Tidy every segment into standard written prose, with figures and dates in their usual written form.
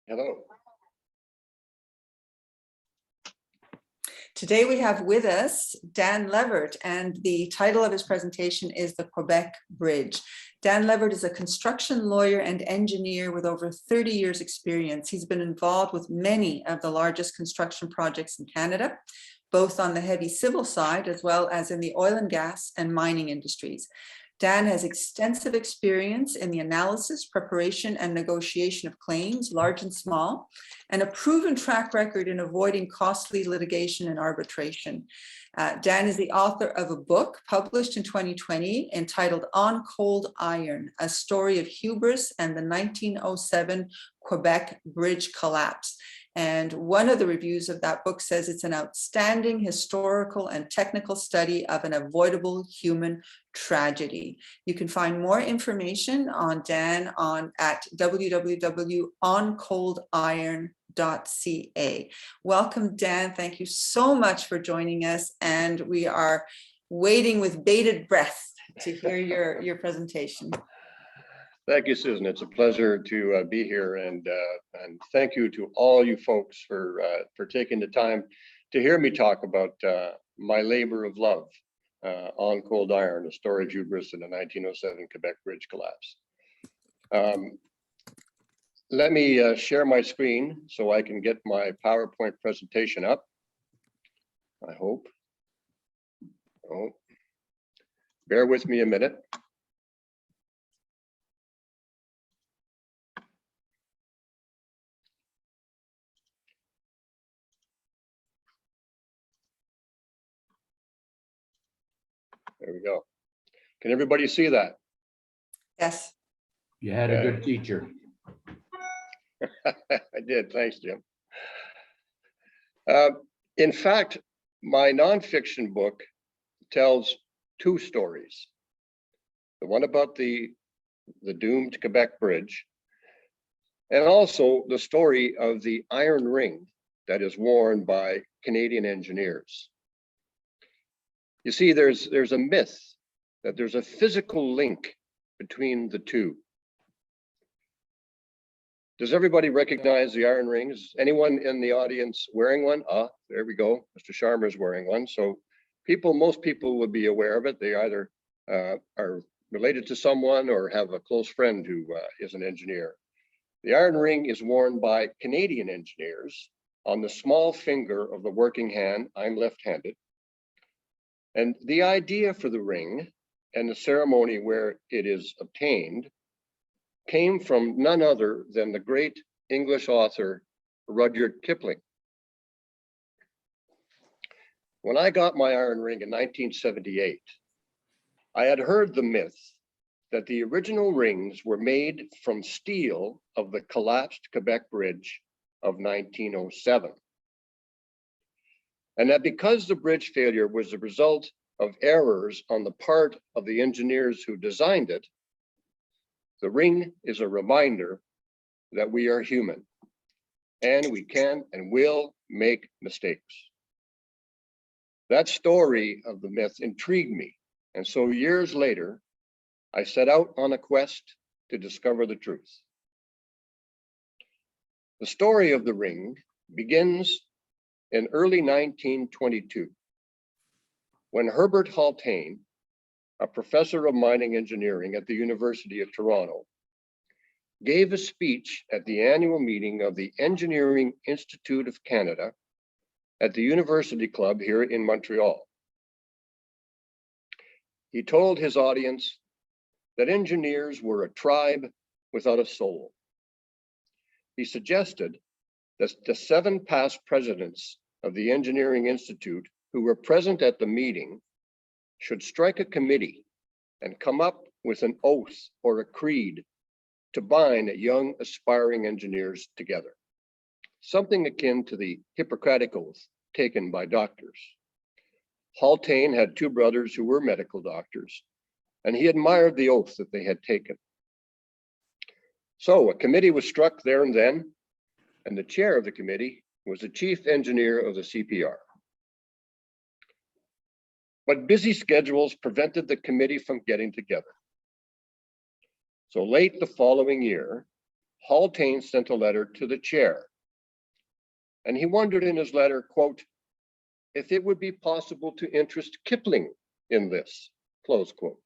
Hello. Today we have with us Dan Levert, and the title of his presentation is The Quebec Bridge. Dan Levert is a construction lawyer and engineer with over 30 years experience. He's been involved with many of the largest construction projects in Canada, both on the heavy civil side as well as in the oil and gas and mining industries. Dan has extensive experience in the analysis, preparation, and negotiation of claims, large and small, and a proven track record in avoiding costly litigation and arbitration. Dan is the author of a book published in 2020 entitled On Cold Iron, A Story of Hubris and the 1907 Quebec Bridge Collapse. And one of the reviews of that book says it's an outstanding historical and technical study of an avoidable human tragedy. You can find more information on Dan at www.oncoldiron.ca. Welcome, Dan. Thank you so much for joining us. And we are waiting with bated breath to hear your presentation. Thank you, Susan. It's a pleasure to be here, and thank you to all you folks for taking the time to hear me talk about my labor of love, On Cold Iron, a story of hubris in the 1907 Quebec Bridge collapse. Let me share my screen so I can get my PowerPoint presentation up. I hope. Oh, bear with me a minute. There we go. Can everybody see that? Yes. You had a good teacher. I did. Thanks, Jim. In fact, my nonfiction book tells two stories. The one about the doomed Quebec Bridge, and also the story of the iron ring that is worn by Canadian engineers. You see, there's a myth that there's a physical link between the two. Does everybody recognize the iron rings? Anyone in the audience wearing one? Ah, there we go. Mr. Sharma is wearing one. So most people would be aware of it. They either are related to someone or have a close friend who is an engineer. The iron ring is worn by Canadian engineers on the small finger of the working hand. I'm left-handed. And the idea for the ring and the ceremony where it is obtained came from none other than the great English author, Rudyard Kipling. When I got my iron ring in 1978, I had heard the myth that the original rings were made from steel of the collapsed Quebec Bridge of 1907. And that because the bridge failure was the result of errors on the part of the engineers who designed it, the ring is a reminder that we are human and we can and will make mistakes. That story of the myth intrigued me. And so years later, I set out on a quest to discover the truth. The story of the ring begins in early 1922, when Herbert Haltain, a professor of mining engineering at the University of Toronto, gave a speech at the annual meeting of the Engineering Institute of Canada at the University Club here in Montreal. He told his audience that engineers were a tribe without a soul. He suggested that the 7 past presidents of the Engineering Institute who were present at the meeting should strike a committee and come up with an oath or a creed to bind young aspiring engineers together, something akin to the Hippocratic oath taken by doctors. Haltain had 2 brothers who were medical doctors, and he admired the oath that they had taken. So a committee was struck there and then, and the chair of the committee was the chief engineer of the CPR. But busy schedules prevented the committee from getting together. So late the following year, Haultain sent a letter to the chair. And he wondered in his letter, quote, if it would be possible to interest Kipling in this, close quote.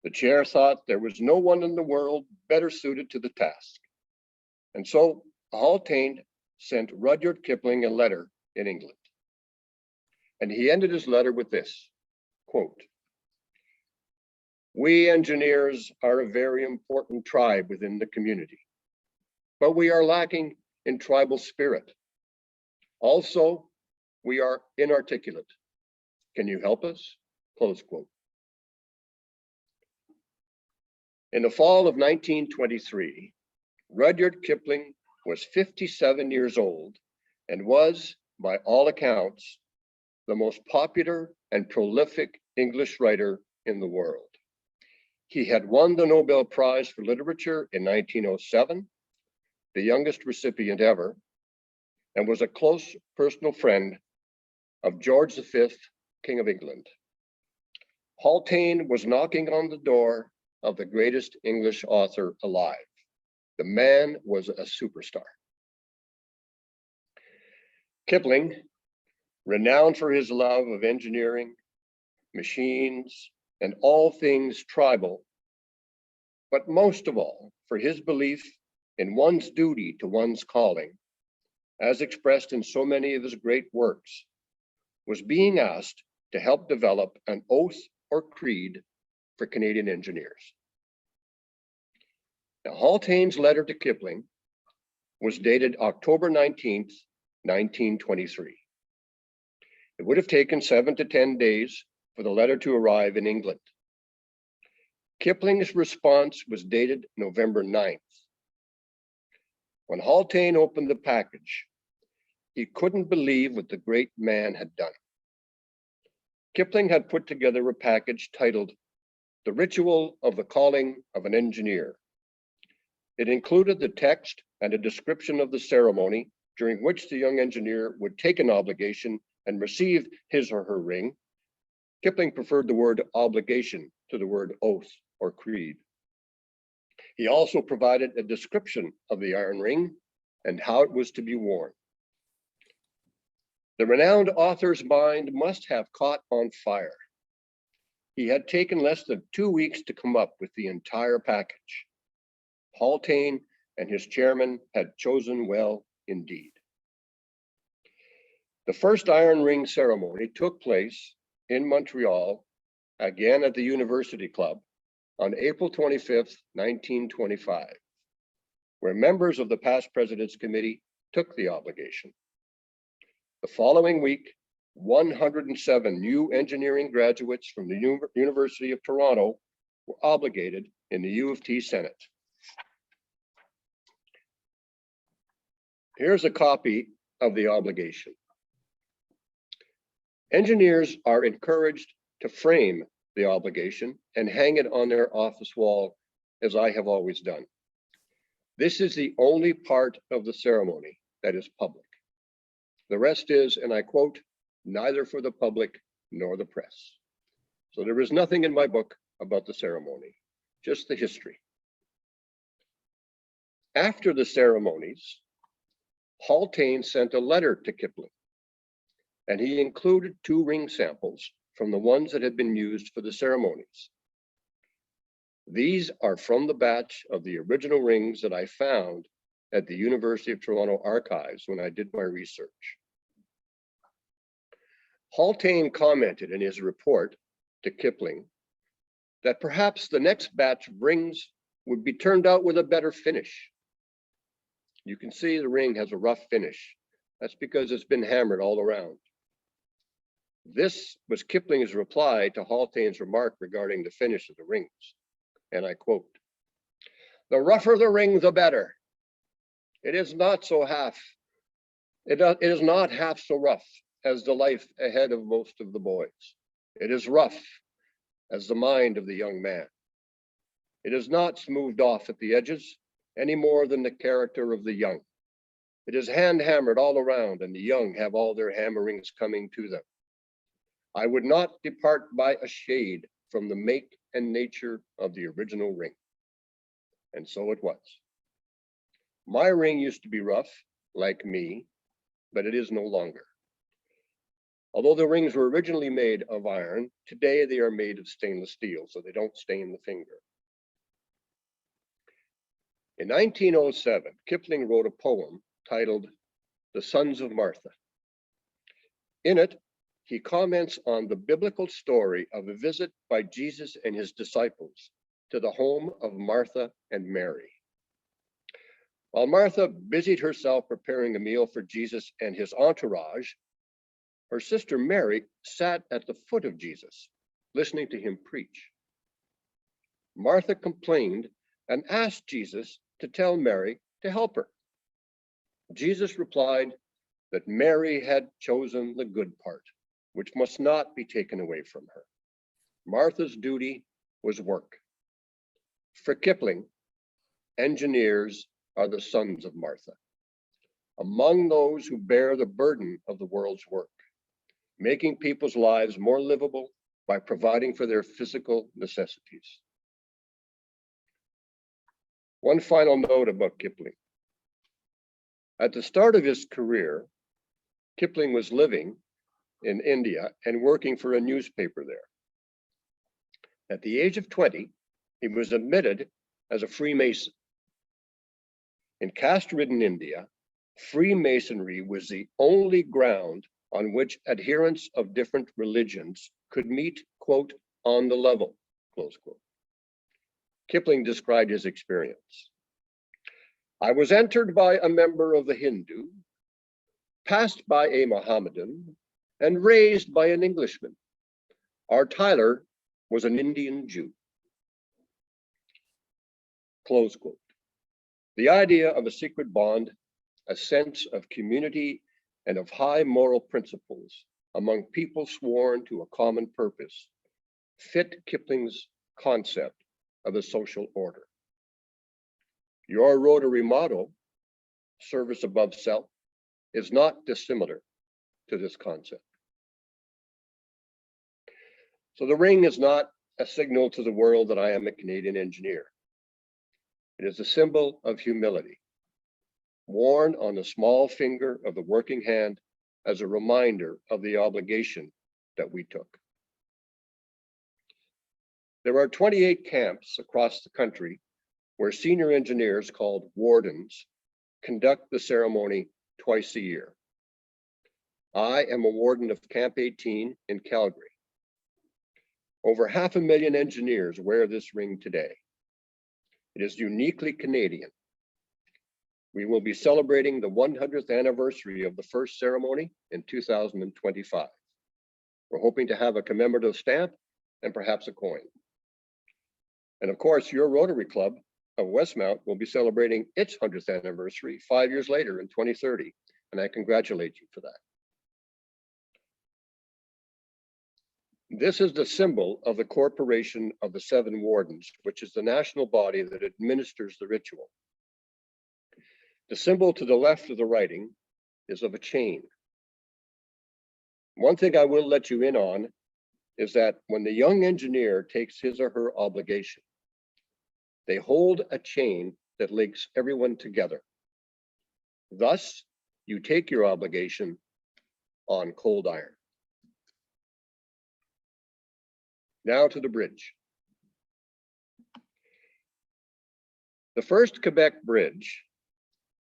The chair thought there was no one in the world better suited to the task. And so Haultain sent Rudyard Kipling a letter in England. And he ended his letter with this, quote, we engineers are a very important tribe within the community, but we are lacking in tribal spirit. Also, we are inarticulate. Can you help us? Close quote. In the fall of 1923, Rudyard Kipling was 57 years old and was, by all accounts, the most popular and prolific English writer in the world. He had won the Nobel Prize for Literature in 1907, the youngest recipient ever, and was a close personal friend of George V, King of England. Haultain was knocking on the door of the greatest English author alive. The man was a superstar. Kipling, renowned for his love of engineering, machines, and all things tribal, but most of all for his belief in one's duty to one's calling, as expressed in so many of his great works, was being asked to help develop an oath or creed for Canadian engineers. Now, Haultain's letter to Kipling was dated October 19th, 1923. It would have taken 7 to 10 days for the letter to arrive in England. Kipling's response was dated November 9th. When Haultain opened the package, he couldn't believe what the great man had done. Kipling had put together a package titled The Ritual of the Calling of an Engineer. It included the text and a description of the ceremony during which the young engineer would take an obligation and receive his or her ring. Kipling preferred the word obligation to the word oath or creed. He also provided a description of the iron ring and how it was to be worn. The renowned author's mind must have caught on fire. He had taken less than 2 weeks to come up with the entire package. Haultain and his chairman had chosen well indeed. The first iron ring ceremony took place in Montreal, again at the University Club, on April 25th, 1925, where members of the Past Presidents Committee took the obligation. The following week, 107 new engineering graduates from the University of Toronto were obligated in the U of T Senate. Here's a copy of the obligation. Engineers are encouraged to frame the obligation and hang it on their office wall, as I have always done. This is the only part of the ceremony that is public. The rest is, and I quote, neither for the public nor the press. So there is nothing in my book about the ceremony, just the history. After the ceremonies, Haultain sent a letter to Kipling, and he included 2 ring samples from the ones that had been used for the ceremonies. These are from the batch of the original rings that I found at the University of Toronto archives when I did my research. Haultain commented in his report to Kipling that perhaps the next batch of rings would be turned out with a better finish. You can see the ring has a rough finish. That's because it's been hammered all around. This was Kipling's reply to Haultain's remark regarding the finish of the rings. And I quote, "The rougher the ring, the better. It is not half so rough as the life ahead of most of the boys. It is rough as the mind of the young man. It is not smoothed off at the edges any more than the character of the young. It is hand hammered all around, and the young have all their hammerings coming to them. I would not depart by a shade from the make and nature of the original ring." And so it was. My ring used to be rough, like me, but it is no longer. Although the rings were originally made of iron, today they are made of stainless steel, so they don't stain the finger. In 1907, Kipling wrote a poem titled The Sons of Martha. In it, he comments on the biblical story of a visit by Jesus and his disciples to the home of Martha and Mary. While Martha busied herself preparing a meal for Jesus and his entourage, her sister Mary sat at the foot of Jesus, listening to him preach. Martha complained and asked Jesus to tell Mary to help her. Jesus replied that Mary had chosen the good part, which must not be taken away from her. Martha's duty was work. For Kipling, engineers are the sons of Martha, among those who bear the burden of the world's work, making people's lives more livable by providing for their physical necessities. One final note about Kipling. At the start of his career, Kipling was living in India and working for a newspaper there. At the age of 20, he was admitted as a Freemason. In caste-ridden India, Freemasonry was the only ground on which adherents of different religions could meet, quote, on the level, close quote. Kipling described his experience. I was entered by a member of the Hindu, passed by a Mohammedan, and raised by an Englishman. Our Tyler was an Indian Jew. Close quote. The idea of a secret bond, a sense of community and of high moral principles among people sworn to a common purpose, fit Kipling's concept of a social order. Your Rotary motto, service above self, is not dissimilar to this concept. So the ring is not a signal to the world that I am a Canadian engineer. It is a symbol of humility, worn on the small finger of the working hand as a reminder of the obligation that we took. There are 28 camps across the country where senior engineers called wardens conduct the ceremony twice a year. I am a warden of Camp 18 in Calgary. Over 500,000 engineers wear this ring today. It is uniquely Canadian. We will be celebrating the 100th anniversary of the first ceremony in 2025. We're hoping to have a commemorative stamp and perhaps a coin. And of course, your Rotary Club of Westmount will be celebrating its 100th anniversary 5 years later in 2030, and I congratulate you for that. This is the symbol of the Corporation of the Seven Wardens, which is the national body that administers the ritual. The symbol to the left of the writing is of a chain. One thing I will let you in on is that when the young engineer takes his or her obligation, they hold a chain that links everyone together. Thus, you take your obligation on cold iron. Now to the bridge. The first Quebec bridge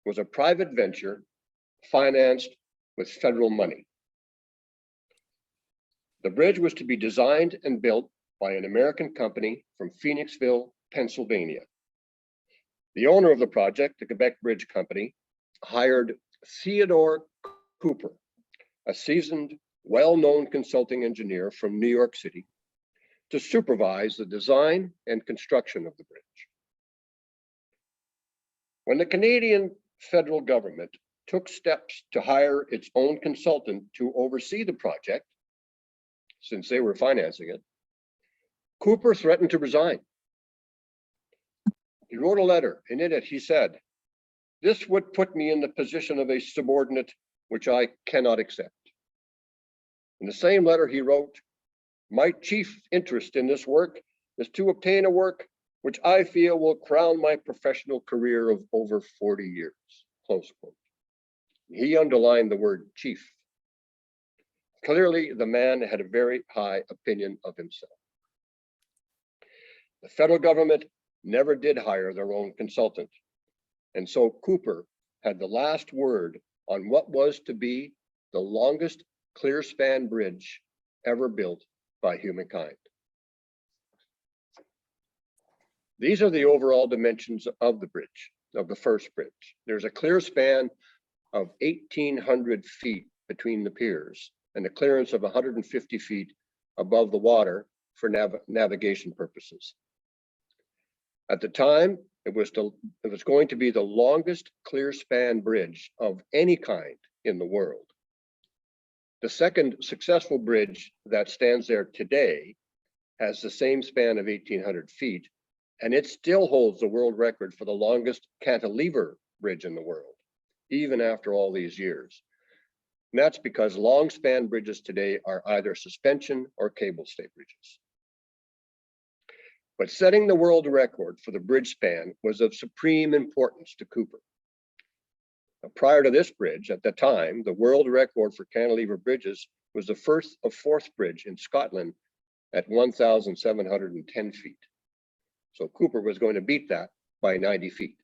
was a private venture financed with federal money. The bridge was to be designed and built by an American company from Phoenixville, Pennsylvania. The owner of the project, the Quebec Bridge Company, hired Theodore Cooper, a seasoned, well-known consulting engineer from New York City, to supervise the design and construction of the bridge. When the Canadian federal government took steps to hire its own consultant to oversee the project, since they were financing it, Cooper threatened to resign. He wrote a letter, and in it he said, "This would put me in the position of a subordinate, which I cannot accept." In the same letter he wrote, "My chief interest in this work is to obtain a work which I feel will crown my professional career of over 40 years, close quote. He underlined the word chief. Clearly, the man had a very high opinion of himself. The federal government never did hire their own consultant, and so Cooper had the last word on what was to be the longest clear span bridge ever built by humankind. These are the overall dimensions of the bridge, of the first bridge. There's a clear span of 1,800 feet between the piers and a clearance of 150 feet above the water for navigation purposes. At the time, it was going to be the longest clear span bridge of any kind in the world. The second successful bridge that stands there today has the same span of 1,800 feet, and it still holds the world record for the longest cantilever bridge in the world, even after all these years. And that's because long span bridges today are either suspension or cable stay bridges. But setting the world record for the bridge span was of supreme importance to Cooper. Now, prior to this bridge, at the time, the world record for cantilever bridges was the first of Forth Bridge in Scotland at 1,710 feet. So Cooper was going to beat that by 90 feet.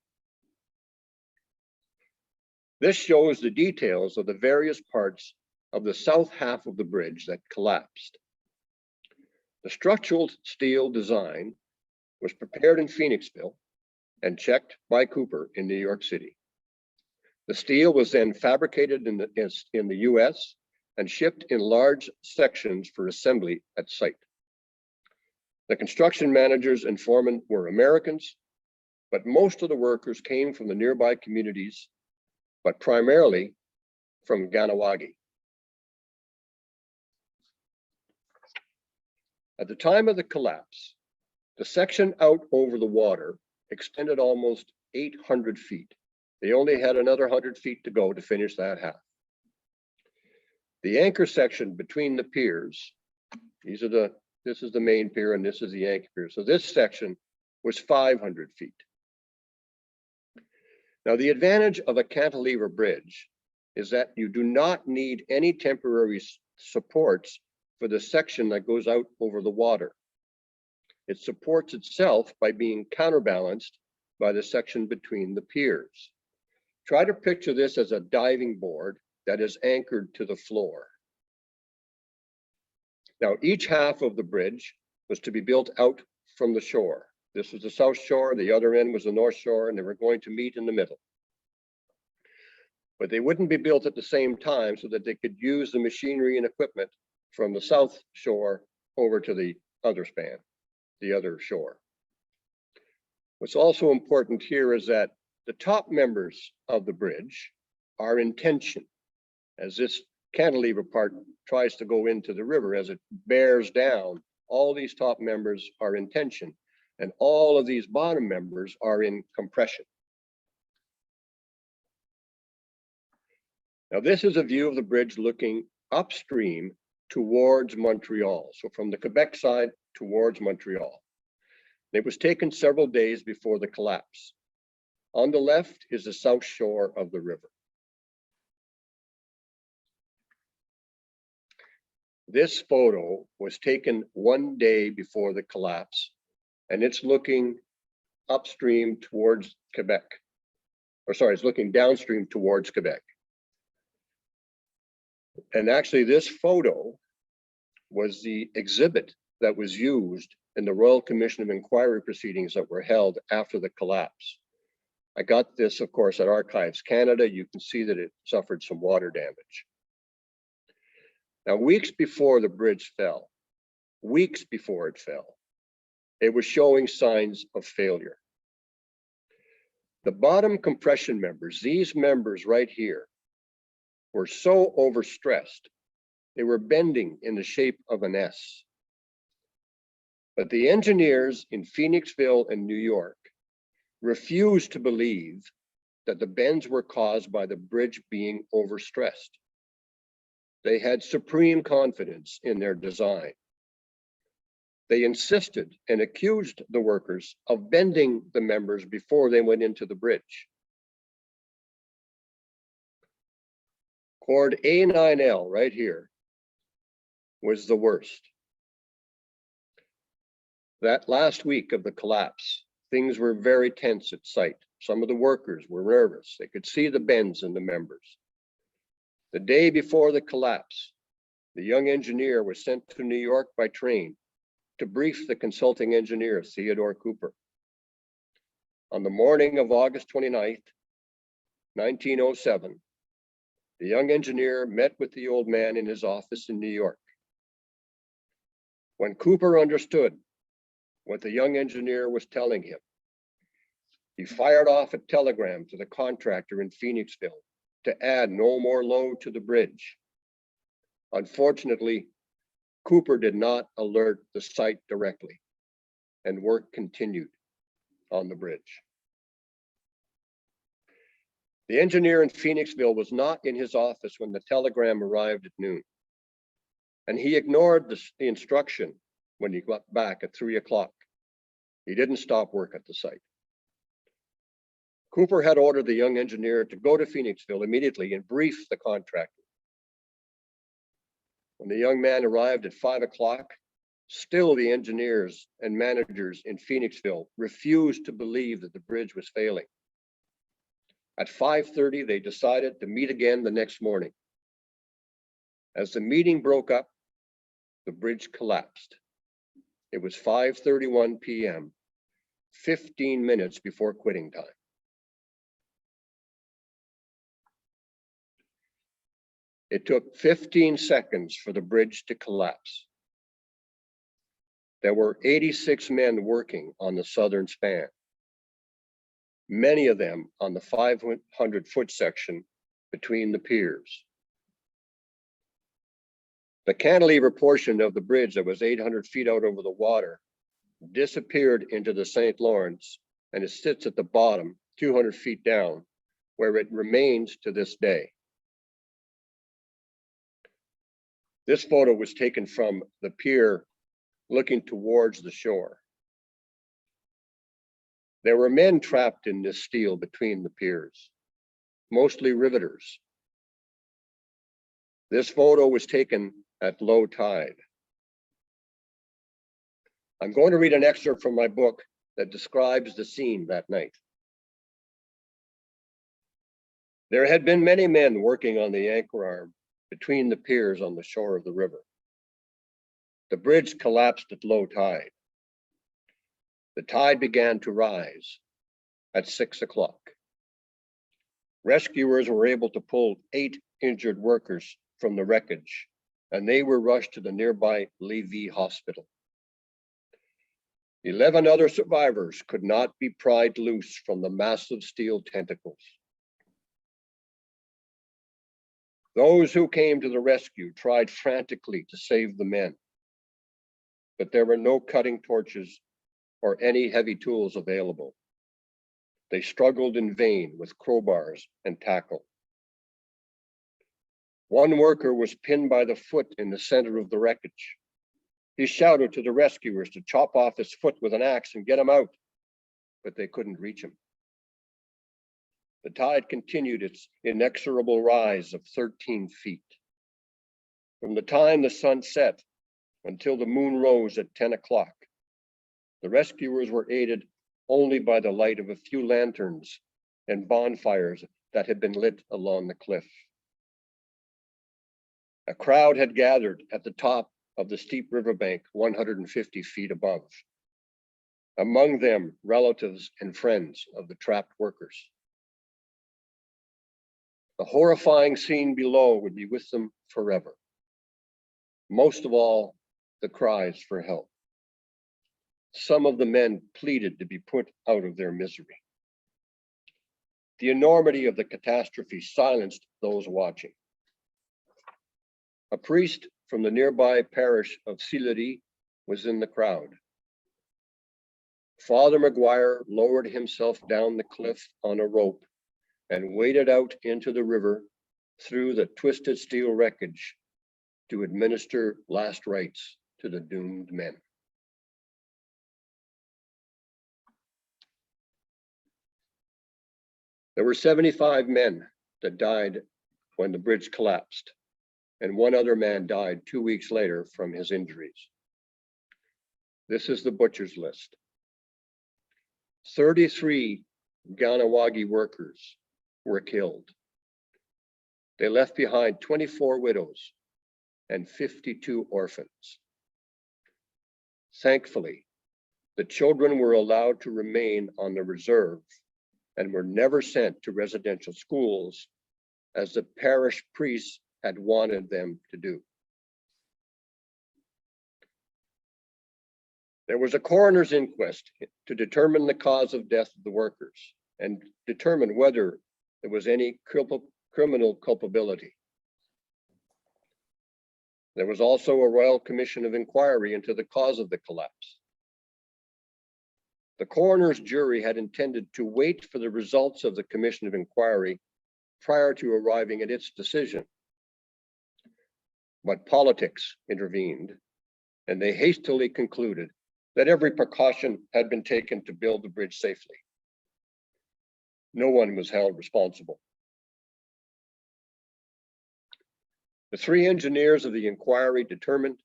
This shows the details of the various parts of the south half of the bridge that collapsed. The structural steel design was prepared in Phoenixville and checked by Cooper in New York City. The steel was then fabricated in the US and shipped in large sections for assembly at site. The construction managers and foremen were Americans, but most of the workers came from the nearby communities, but primarily from Ganawagi. At the time of the collapse, the section out over the water extended almost 800 feet. They only had another 100 feet to go to finish that half. The anchor section between the piers, this is the main pier and this is the anchor pier. So this section was 500 feet. Now, the advantage of a cantilever bridge is that you do not need any temporary supports for the section that goes out over the water. It supports itself by being counterbalanced by the section between the piers. Try to picture this as a diving board that is anchored to the floor. Now, each half of the bridge was to be built out from the shore. This was the south shore, the other end was the north shore, and they were going to meet in the middle. But they wouldn't be built at the same time so that they could use the machinery and equipment from the south shore over to the other span, the other shore. What's also important here is that the top members of the bridge are in tension as this cantilever part tries to go into the river. As it bears down, all these top members are in tension and all of these bottom members are in compression. Now, this is a view of the bridge looking upstream towards Montreal. So from the Quebec side towards Montreal. It was taken several days before the collapse. On the left is the south shore of the river. This photo was taken one day before the collapse, and it's looking upstream towards Quebec. Or sorry, it's looking downstream towards Quebec. And actually, this photo was the exhibit that was used in the Royal Commission of Inquiry proceedings that were held after the collapse. I got this, of course, at Archives Canada. You can see that it suffered some water damage. Now, weeks before the bridge fell, weeks before it fell, it was showing signs of failure. The bottom compression members, these members right here, were so overstressed, they were bending in the shape of an S. But the engineers in Phoenixville and New York refused to believe that the bends were caused by the bridge being overstressed. They had supreme confidence in their design. They insisted and accused the workers of bending the members before they went into the bridge. Cord A9L right here was the worst. That last week of the collapse, things were very tense at site. Some of the workers were nervous. They could see the bends in the members. The day before the collapse, the young engineer was sent to New York by train to brief the consulting engineer, Theodore Cooper. On the morning of August 29th, 1907, the young engineer met with the old man in his office in New York. When Cooper understood what the young engineer was telling him, he fired off a telegram to the contractor in Phoenixville to add no more load to the bridge. Unfortunately, Cooper did not alert the site directly, and work continued on the bridge. The engineer in Phoenixville was not in his office when the telegram arrived at noon, and he ignored the instruction when he got back at 3 o'clock. He didn't stop work at the site. Cooper had ordered the young engineer to go to Phoenixville immediately and brief the contractor. When the young man arrived at 5 o'clock, still the engineers and managers in Phoenixville refused to believe that the bridge was failing. At 5:30, they decided to meet again the next morning. As the meeting broke up, the bridge collapsed. It was 5:31 p.m., 15 minutes before quitting time. It took 15 seconds for the bridge to collapse. There were 86 men working on the southern span, many of them on the 500-foot section between the piers. The cantilever portion of the bridge that was 800 feet out over the water disappeared into the St. Lawrence, and it sits at the bottom, 200 feet down, where it remains to this day. This photo was taken from the pier looking towards the shore. There were men trapped in this steel between the piers, mostly riveters. This photo was taken at low tide. I'm going to read an excerpt from my book that describes the scene that night. There had been many men working on the anchor arm between the piers on the shore of the river. The bridge collapsed at low tide. The tide began to rise at 6 o'clock. Rescuers were able to pull 8 injured workers from the wreckage, and they were rushed to the nearby Levert hospital. 11 other survivors could not be pried loose from the massive steel tentacles. Those who came to the rescue tried frantically to save the men, but there were no cutting torches or any heavy tools available. They struggled in vain with crowbars and tackle. One worker was pinned by the foot in the center of the wreckage. He shouted to the rescuers to chop off his foot with an axe and get him out, but they couldn't reach him. The tide continued its inexorable rise of 13 feet. From the time the sun set until the moon rose at 10 o'clock, the rescuers were aided only by the light of a few lanterns and bonfires that had been lit along the cliff. A crowd had gathered at the top of the steep riverbank 150 feet above. Among them, relatives and friends of the trapped workers. The horrifying scene below would be with them forever. Most of all, the cries for help. Some of the men pleaded to be put out of their misery. The enormity of the catastrophe silenced those watching. A priest from the nearby parish of Sillery was in the crowd. Father McGuire lowered himself down the cliff on a rope and waded out into the river through the twisted steel wreckage to administer last rites to the doomed men. There were 75 men that died when the bridge collapsed, and one other man died 2 weeks later from his injuries. This is the butcher's list. 33 Ganawagi workers were killed. They left behind 24 widows and 52 orphans. Thankfully, the children were allowed to remain on the reserve and were never sent to residential schools as the parish priests had wanted them to do. There was a coroner's inquest to determine the cause of death of the workers and determine whether there was any criminal culpability. There was also a Royal Commission of Inquiry into the cause of the collapse. The coroner's jury had intended to wait for the results of the Commission of Inquiry prior to arriving at its decision. But politics intervened, and they hastily concluded that every precaution had been taken to build the bridge safely. No one was held responsible. The 3 engineers of the inquiry determined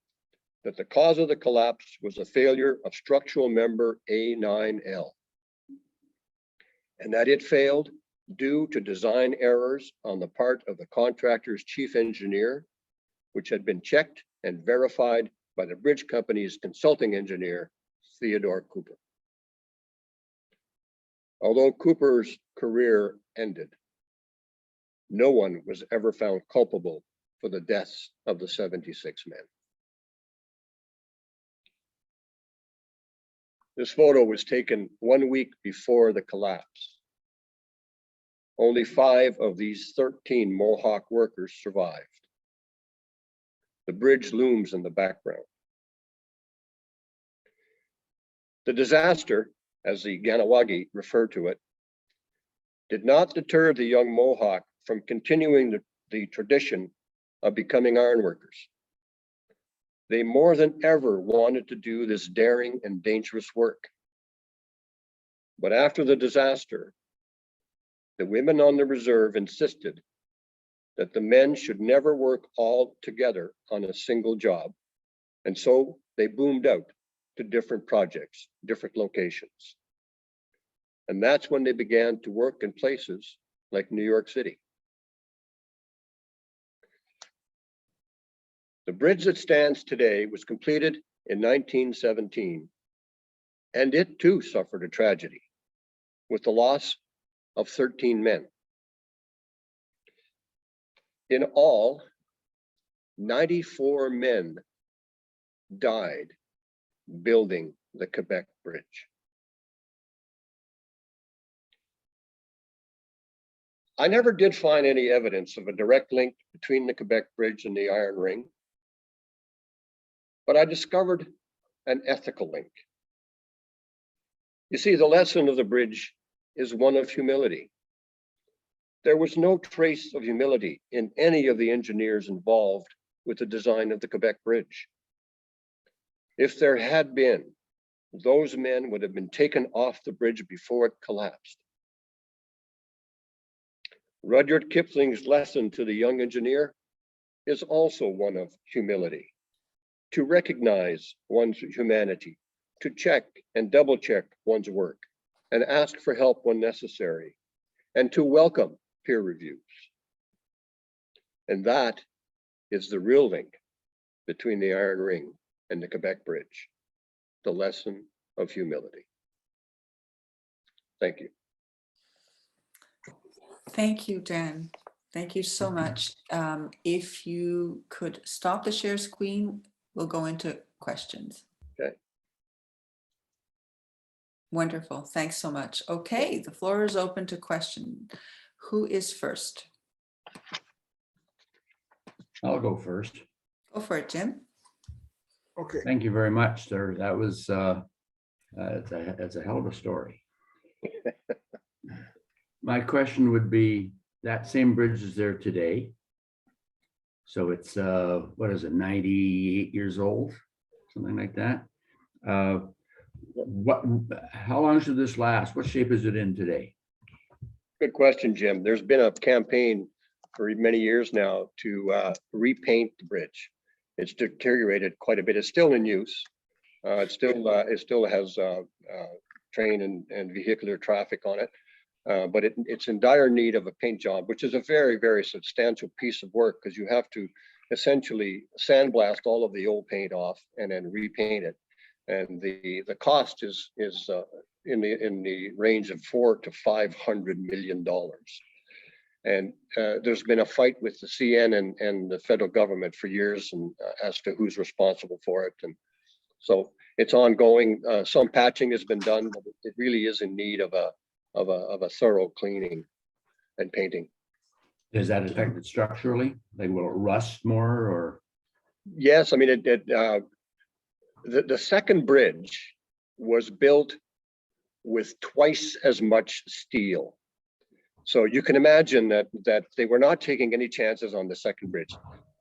that the cause of the collapse was a failure of structural member A9L, and that it failed due to design errors on the part of the contractor's chief engineer, which had been checked and verified by the bridge company's consulting engineer, Theodore Cooper. Although Cooper's career ended, no one was ever found culpable for the deaths of the 76 men. This photo was taken 1 week before the collapse. Only 5 of these 13 Mohawk workers survived. The bridge looms in the background. The disaster, as the Ganawagi referred to it, did not deter the young Mohawk from continuing the tradition of becoming ironworkers. They more than ever wanted to do this daring and dangerous work. But after the disaster, the women on the reserve insisted that the men should never work all together on a single job. And so they boomed out to different projects, different locations. And that's when they began to work in places like New York City. The bridge that stands today was completed in 1917, and it too suffered a tragedy with the loss of 13 men. In all, 94 men died building the Quebec Bridge. I never did find any evidence of a direct link between the Quebec Bridge and the Iron Ring, but I discovered an ethical link. You see, the lesson of the bridge is one of humility. There was no trace of humility in any of the engineers involved with the design of the Quebec Bridge. If there had been, those men would have been taken off the bridge before it collapsed. Rudyard Kipling's lesson to the young engineer is also one of humility. To recognize one's humanity, to check and double check one's work, and ask for help when necessary, and to welcome peer reviews. And that is the real link between the Iron Ring and the Quebec Bridge, the lesson of humility. Thank you. Thank you, Dan. Thank you so much. If you could stop the share screen, we'll go into questions. Okay. Wonderful. Thanks so much. Okay, the floor is open to question. Who is first? I'll go first. Go for it, Jim. Okay. Thank you very much, sir. That was it's a hell of a story. My question would be, that same bridge is there today. So it's what is it, 98 years old, something like that. How long should this last? What shape is it in today? Good question, Jim. There's been a campaign for many years now to repaint the bridge. It's deteriorated quite a bit. It's still in use. It still has train and vehicular traffic on it. But it's in dire need of a paint job, which is a very, very substantial piece of work because you have to essentially sandblast all of the old paint off and then repaint it. And the cost is in the range of $400 to $500 million. And there's been a fight with the CN and the federal government for years, and as to who's responsible for it. And so it's ongoing. Some patching has been done, but it really is in need of a thorough cleaning and painting. Does that affect it structurally? Like, will it rust more or? Yes, I mean, the second bridge was built with twice as much steel. So you can imagine that they were not taking any chances on the second bridge.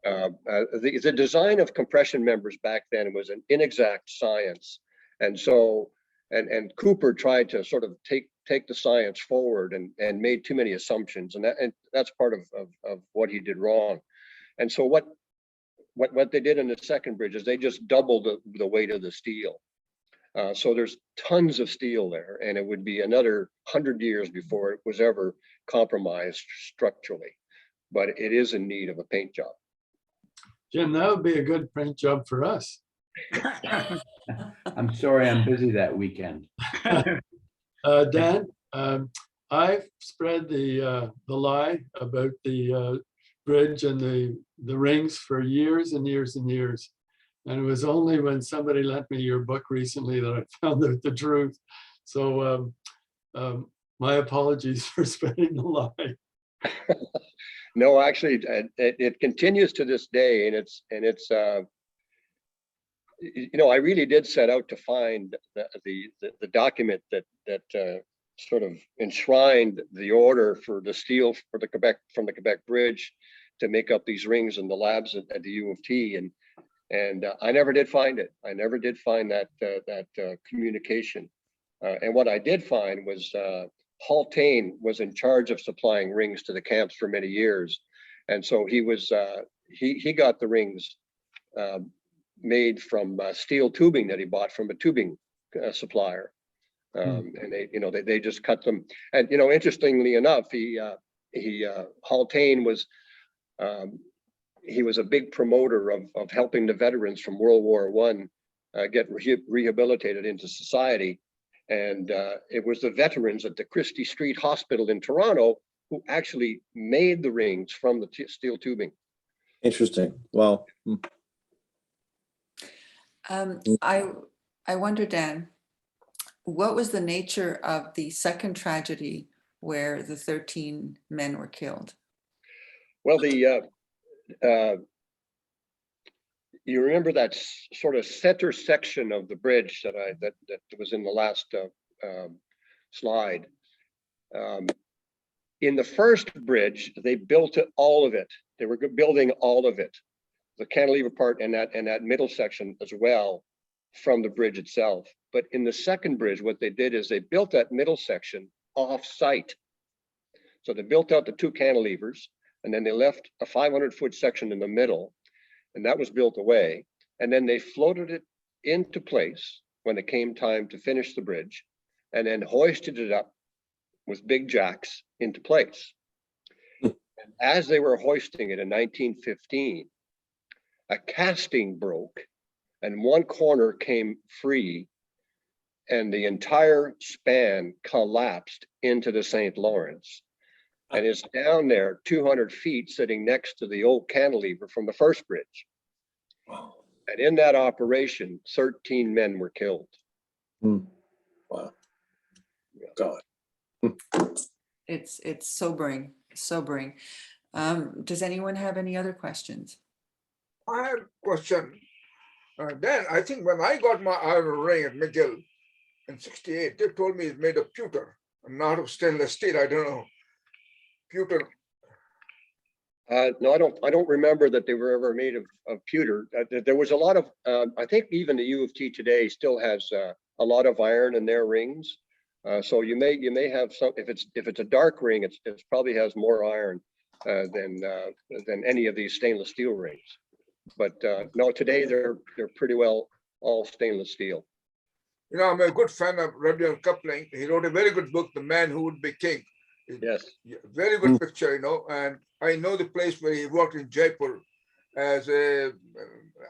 The design of compression members back then was an inexact science. And so, and Cooper tried to sort of take the science forward and made too many assumptions. And that's part of what he did wrong. And so what they did in the second bridge is they just doubled the weight of the steel. So there's tons of steel there, and it would be another 100 years before it was ever compromised structurally. But it is in need of a paint job. Jim, that would be a good paint job for us. I'm sorry, I'm busy that weekend. Dan, I've spread the lie about the bridge and the rings for years and years and years. And it was only when somebody lent me your book recently that I found out the truth. So my apologies for spreading the lie. No, actually, it continues to this day, and it's you know, I really did set out to find the document that sort of enshrined the order for the steel for the Quebec Bridge to make up these rings in the labs at the U of T, and I never did find it. I never did find that communication. And what I did find was Haltane was in charge of supplying rings to the camps for many years, and so he got the rings made from steel tubing that he bought from a tubing supplier, and they just cut them. And interestingly enough, Haltane was he was a big promoter of helping the veterans from World War I get rehabilitated into society. And it was the veterans at the Christie Street Hospital in Toronto who actually made the rings from the steel tubing. Interesting. Wow. I wonder, Dan, what was the nature of the second tragedy where the 13 men were killed? Well, you remember that sort of center section of the bridge that was in the last slide. In the first bridge, they built all of it. They were building all of it, the cantilever part and that middle section as well, from the bridge itself. But in the second bridge, what they did is they built that middle section off-site. So they built out the two cantilevers, and then they left a 500-foot section in the middle, and that was built away. And then they floated it into place when it came time to finish the bridge, and then hoisted it up with big jacks into place. And as they were hoisting it in 1915, a casting broke and one corner came free, and the entire span collapsed into the St. Lawrence. And it's down there 200 feet sitting next to the old cantilever from the first bridge. Wow. And in that operation, 13 men were killed. Wow. God. It's sobering. Does anyone have any other questions? I have a question. Dan, I think when I got my iron ring at McGill in '68, they told me it's made of pewter and not of stainless steel. I don't know. Pewter. No, I don't remember that they were ever made of pewter. There was a lot of, I think even the U of T today still has a lot of iron in their rings. So you may have some, if it's a dark ring, it's probably has more iron than any of these stainless steel rings. But no, today they're pretty well all stainless steel. You know, I'm a good fan of Rudyard Kipling. He wrote a very good book, The Man Who Would Be King. Yes. Very good picture, you know, and I know the place where he worked in Jaipur as a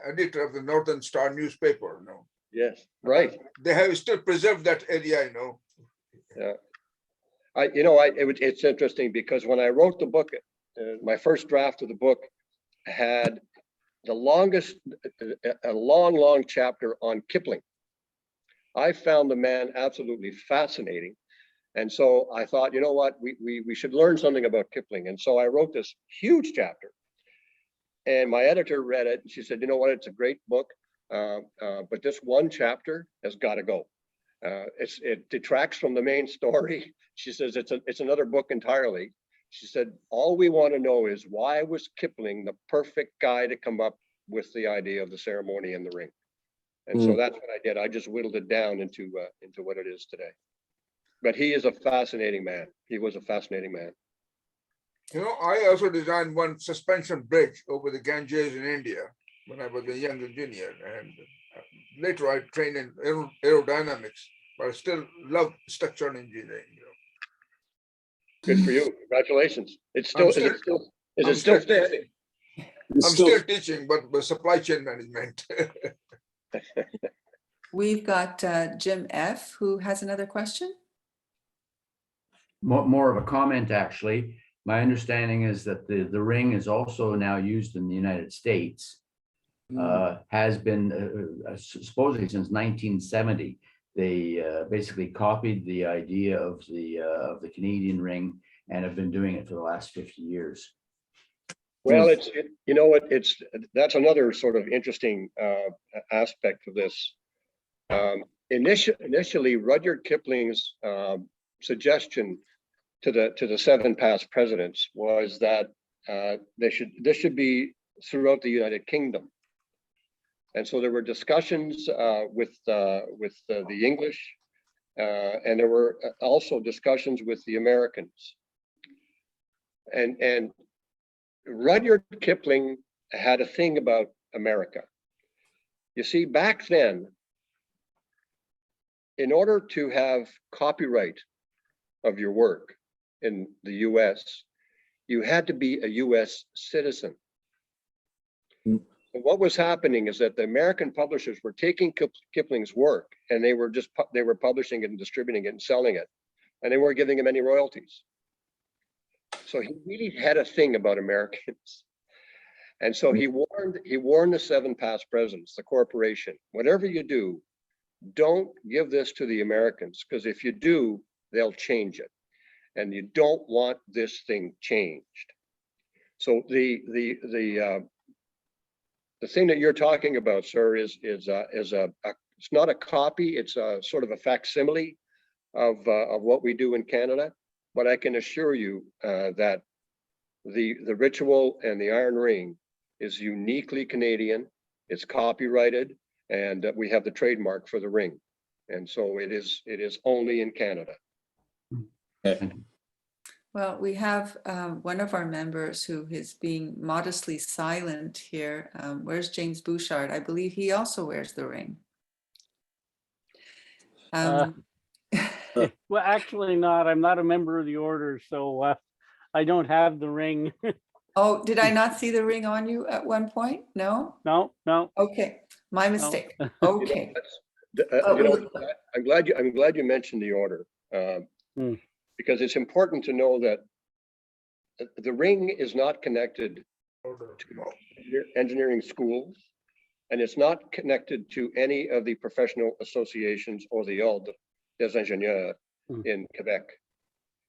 editor of the Northern Star newspaper, you know. Yes, right. They have still preserved that area, you know. Yeah. It's interesting because when I wrote the book, my first draft of the book had the longest, a long chapter on Kipling. I found the man absolutely fascinating. And so I thought, you know what, we should learn something about Kipling. And so I wrote this huge chapter. And my editor read it and she said, you know what, it's a great book, but this one chapter has got to go. It detracts from the main story. She says it's another book entirely. She said, all we want to know is why was Kipling the perfect guy to come up with the idea of the ceremony and the ring? And so that's what I did. I just whittled it down into what it is today. But he is a fascinating man. He was a fascinating man. You know, I also designed one suspension bridge over the Ganges in India when I was a young engineer. And later I trained in aerodynamics, but I still love structural engineering. You know. Good for you. Congratulations. Is it still standing? I'm still teaching, but supply chain management. We've got Jim F., who has another question. More of a comment, actually. My understanding is that the ring is also now used in the United States. Has been supposedly since 1970. They basically copied the idea of the Canadian ring and have been doing it for the last 50 years. Well, that's another sort of interesting aspect of this. Initially, Rudyard Kipling's suggestion to the 7 past presidents was that this should be throughout the United Kingdom. And so there were discussions with the English, and there were also discussions with the Americans. And Rudyard Kipling had a thing about America. You see, back then, in order to have copyright of your work in the US, you had to be a US citizen. And what was happening is that the American publishers were taking Kipling's work and they were publishing it and distributing it and selling it, and they weren't giving him any royalties. So he really had a thing about Americans. And so he warned the 7 past presidents, the corporation, whatever you do, don't give this to the Americans, because if you do, they'll change it. And you don't want this thing changed. So the thing that you're talking about, sir, is it's not a copy, it's a sort of a facsimile of what we do in Canada. But I can assure you that the ritual and the iron ring is uniquely Canadian. It's copyrighted, and we have the trademark for the ring. And so it is only in Canada. Well, we have one of our members who is being modestly silent here. Where's James Bouchard? I believe he also wears the ring. Well, actually not. I'm not a member of the order, so I don't have the ring. Oh, did I not see the ring on you at one point? No? No. Okay, my mistake. Okay. I'm glad you mentioned the order, because it's important to know that the ring is not connected to engineering schools, and it's not connected to any of the professional associations or the Ordre des ingénieurs in Quebec.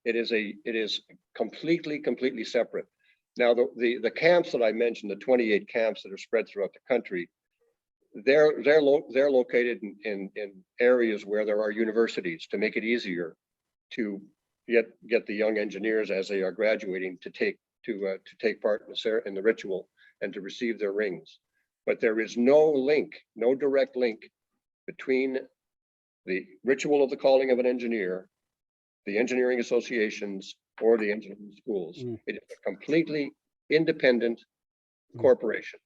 It is completely separate. Now, the camps that I mentioned, the 28 camps that are spread throughout the country, they're located in areas where there are universities, to make it easier to get the young engineers as they are graduating to take part in the ritual and to receive their rings. But there is no direct link between the ritual of the calling of an engineer the engineering associations or the engineering schools. Mm. It is a completely independent corporation.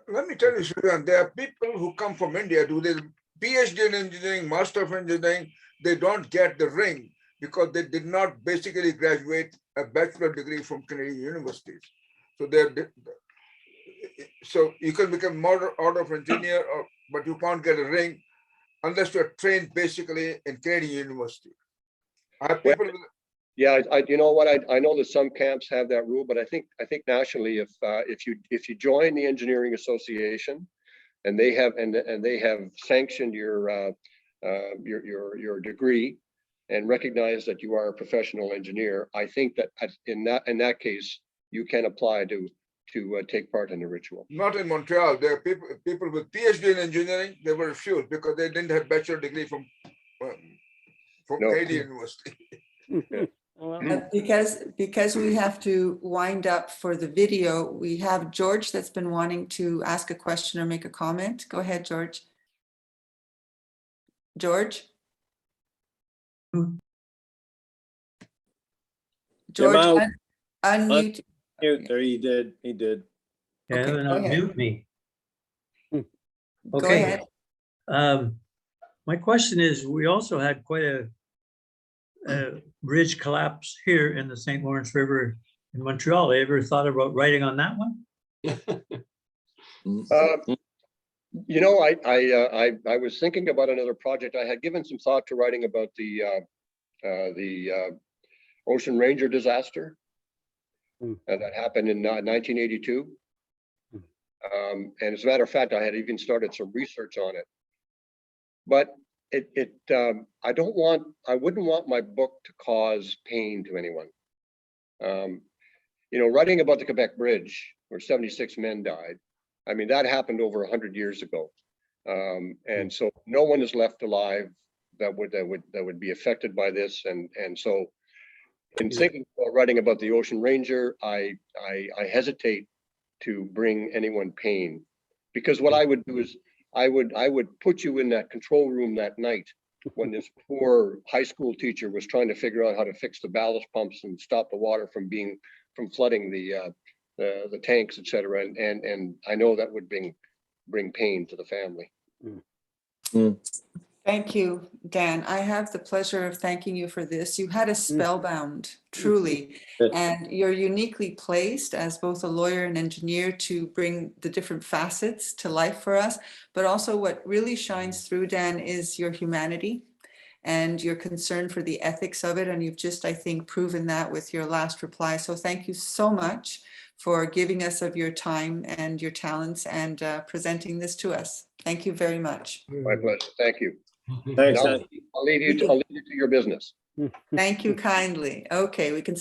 Let me tell you, Sridhar, there are people who come from India, do their PhD in engineering, Master of Engineering, they don't get the ring because they did not basically graduate a bachelor degree from Canadian universities. So so you can become order of engineer, but you can't get a ring unless you're trained basically in Canadian university. I have people. Yeah, you know what, I know that some camps have that rule, but I think nationally, if you join the engineering association and they have sanctioned your degree and recognize that you are a professional engineer, I think that in that case you can apply to take part in the ritual. Not in Montreal. There are people with PhD in engineering. They were refused because they didn't have bachelor degree from No. Canadian university. Well, Because we have to wind up for the video, we have George that's been wanting to ask a question or make a comment. Go ahead, George. George? George, out. unmute. There, he did. Yeah, Okay, and go ahead. unmute me. Hmm. Go Okay. ahead. My question is, we also had quite a bridge collapse here in the St. Lawrence River in Montreal. Ever thought about writing on that one? You know, I was thinking about another project. I had given some thought to writing about the Ocean Ranger disaster that happened in 1982. And as a matter of fact, I had even started some research on it. But I wouldn't want my book to cause pain to anyone. You know, writing about the Quebec Bridge, where 76 men died, I mean, that happened over 100 years ago. And so no one is left alive that would be affected by this. And so in thinking about writing about the Ocean Ranger, I hesitate to bring anyone pain, because what I would do is I would put you in that control room that night when this poor high school teacher was trying to figure out how to fix the ballast pumps and stop the water from flooding the tanks, etc. And I know that would bring pain to the family. Thank you, Dan. I have the pleasure of thanking you for this. You had us spellbound, truly, and you're uniquely placed as both a lawyer and engineer to bring the different facets to life for us. But also what really shines through, Dan, is your humanity and your concern for the ethics of it. And you've just, I think, proven that with your last reply. So thank you so much for giving us of your time and your talents and presenting this to us. Thank you very much. My pleasure. Thank you. Thanks, I'll Dan. leave you to your business. Thank you kindly. Okay, we can